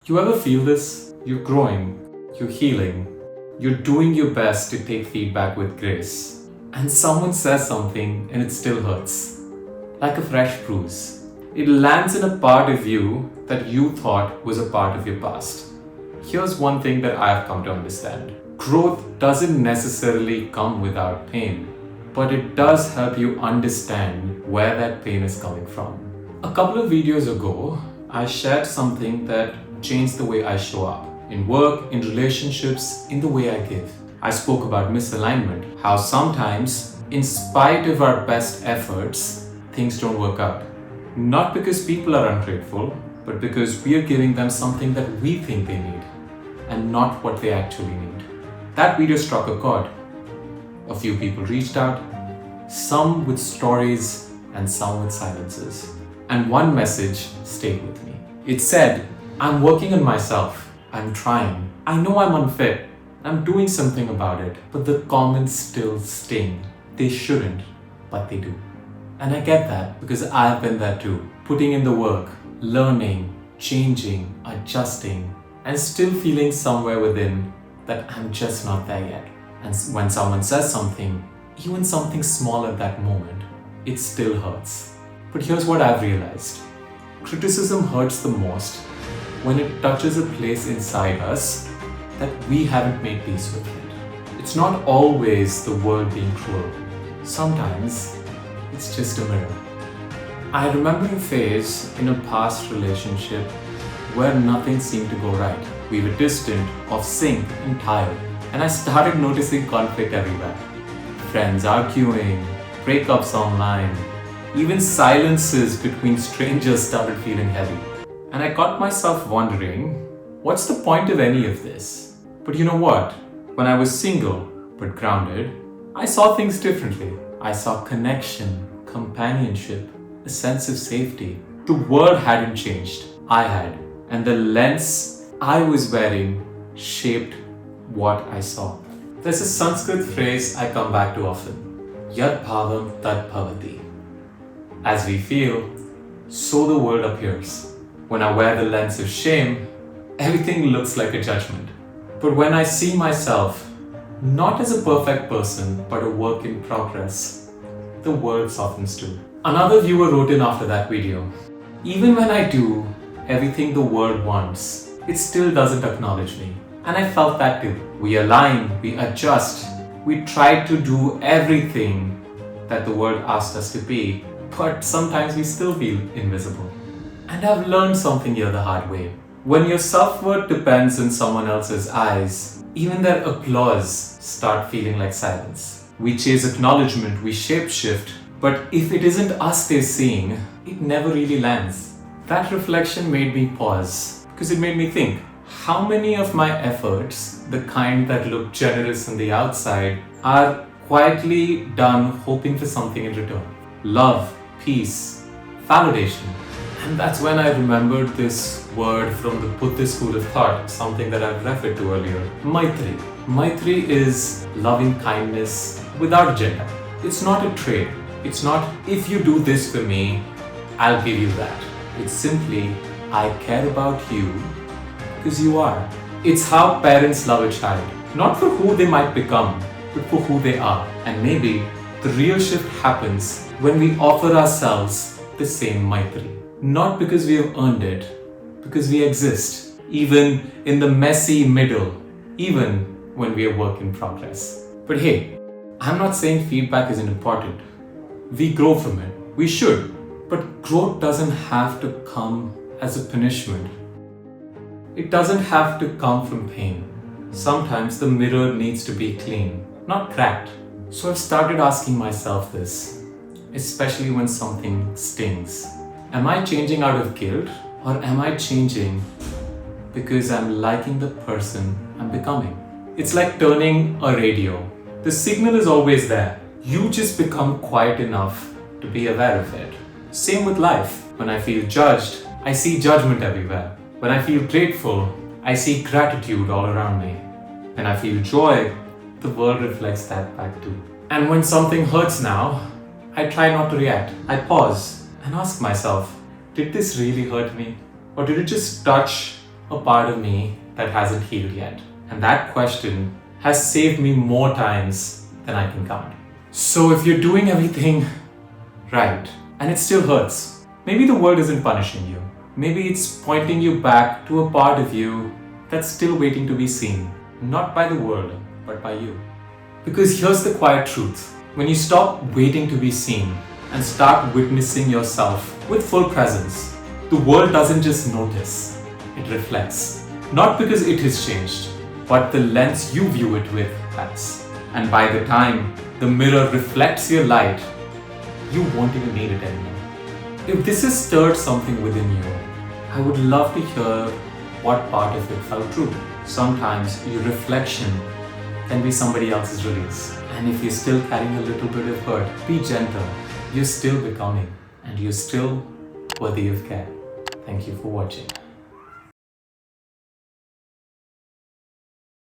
You ever feel this? You're growing, you're healing, you're doing your best to take feedback with grace. And someone says something and it still hurts. Like a fresh bruise. It lands in a part of you that you thought was a part of your past. Here's one thing that I've come to understand. Growth doesn't necessarily come without pain, but it does help you understand where that pain is coming from. A couple of videos ago, I shared something that changed the way I show up in work, in relationships, in the way I give. I spoke about misalignment, how sometimes, in spite of our best efforts, things don't work out. Not because people are ungrateful, but because we are giving them something that we think they need, and not what they actually need. That video struck a chord. A few people reached out, some with stories and some with silences. And one message stayed with me. It said, I'm working on myself. I'm trying. I know I'm unfit. I'm doing something about it. But the comments still sting. They shouldn't, but they do. And I get that because I've been there too. Putting in the work, learning, changing, adjusting, and still feeling somewhere within that I'm just not there yet. And when someone says something, even something small at that moment, it still hurts. But here's what I've realized. Criticism hurts the most when it touches a place inside us that we haven't made peace with yet. It's not always the world being cruel. Sometimes it's just a mirror. I remember a phase in a past relationship where nothing seemed to go right. We were distant, off sync, and tired. And I started noticing conflict everywhere. Friends arguing, breakups online, even silences between strangers started feeling heavy. And I caught myself wondering, what's the point of any of this? But you know what? When I was single but grounded, I saw things differently. I saw connection, companionship, a sense of safety. The world hadn't changed. I had. And the lens I was wearing shaped what I saw. There's a Sanskrit phrase I come back to often. Yad Bhavam Tad Bhavati. As we feel, so the world appears. When I wear the lens of shame, everything looks like a judgment. But when I see myself, not as a perfect person, but a work in progress, the world softens too. Another viewer wrote in after that video, even when I do everything the world wants, it still doesn't acknowledge me. And I felt that too. We align, we adjust, we try to do everything that the world asked us to be, but sometimes we still feel invisible. And I've learned something here the hard way. When your self-worth depends on someone else's eyes, even their applause start feeling like silence. We chase acknowledgement, we shapeshift, but if it isn't us they're seeing, it never really lands. That reflection made me pause, because it made me think, how many of my efforts, the kind that look generous on the outside, are quietly done hoping for something in return? Love, peace, validation. And that's when I remembered this word from the Buddhist school of thought, something that I've referred to earlier, Maitri. Maitri is loving kindness without agenda. It's not a trade. It's not, if you do this for me, I'll give you that. It's simply, I care about you because you are. It's how parents love a child, not for who they might become, but for who they are. And maybe the real shift happens when we offer ourselves the same Maitri. Not because we have earned it, because we exist, even in the messy middle, even when we are work in progress. But hey, I'm not saying feedback isn't important. We grow from it. We should. But growth doesn't have to come as a punishment. It doesn't have to come from pain. Sometimes the mirror needs to be clean, not cracked. So I've started asking myself this, especially when something stings. Am I changing out of guilt, or am I changing because I'm liking the person I'm becoming? It's like turning a radio. The signal is always there. You just become quiet enough to be aware of it. Same with life. When I feel judged, I see judgment everywhere. When I feel grateful, I see gratitude all around me. When I feel joy, the world reflects that back too. And when something hurts now, I try not to react. I pause and ask myself, did this really hurt me? Or did it just touch a part of me that hasn't healed yet? And that question has saved me more times than I can count. So if you're doing everything right and it still hurts, maybe the world isn't punishing you. Maybe it's pointing you back to a part of you that's still waiting to be seen. Not by the world, but by you. Because here's the quiet truth. When you stop waiting to be seen and start witnessing yourself with full presence, the world doesn't just notice, it reflects. Not because it has changed, but the lens you view it with has. And by the time the mirror reflects your light, you won't even need it anymore. If this has stirred something within you, I would love to hear what part of it felt true. Sometimes your reflection can be somebody else's release. And if you're still carrying a little bit of hurt, be gentle. You're still becoming, and you're still worthy of care. Thank you for watching.